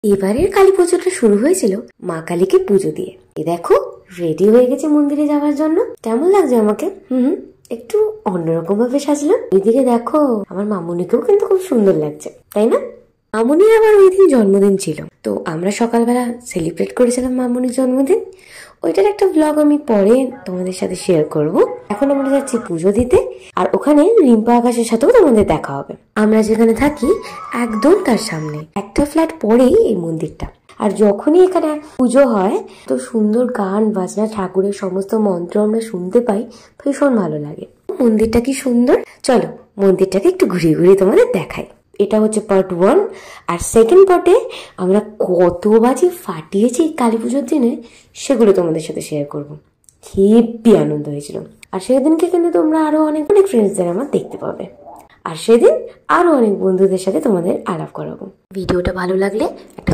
এবারের কালী পুজোটা শুরু হয়েছিল মা কালীকে পুজো দিয়ে। এ দেখো রেডি হয়ে গেছে মন্দিরে যাওয়ার জন্য। কেমন লাগছে আমাকে? একটু অন্যরকম ভাবে সাজলাম। এদিকে দেখো আমার মামুনিকেও কিন্তু খুব সুন্দর লাগছে, তাই না? মামুনির আবার ওই দিন জন্মদিন ছিল, তো আমরা সকালবেলা সেলিব্রেট করেছিলাম মামুনির জন্মদিন। ওইটার একটা ব্লগ আমি পরে তোমাদের সাথে শেয়ার করব। এখন আমরা যাচ্ছি পুজো দিতে, আর ওখানে রিম্পা আকাশের সাথেও তোমাদের দেখা হবে। আমরা যেখানে থাকি একদম তার সামনে, একটা ফ্ল্যাট পরেই এই মন্দিরটা। আর যখনই এখানে পুজো হয় তো সুন্দর গান বাজনা, ঠাকুরের সমস্ত মন্ত্র আমরা শুনতে পাই, ভীষণ ভালো লাগে। মন্দিরটা কি সুন্দর! চলো মন্দিরটাকে একটু ঘুরিয়ে ঘুরিয়ে তোমাদের দেখাই। এটা হচ্ছে পার্ট 1। আর সেকেন্ড পার্টে আমরা কত বাজি ফাটিয়েছি কালী পুজোর দিনে, সেগুলো তোমাদের সাথে শেয়ার করবো। হেব্বি আনন্দ হয়েছিল। আর সেদিনকে কিন্তু তোমরা আরো অনেক অনেক ফ্রেন্ডসদের আমার দেখতে পাবে। আর সেদিন আরো অনেক বন্ধুদের সাথে তোমাদের আলাপ করাবো। ভিডিওটা ভালো লাগলে একটা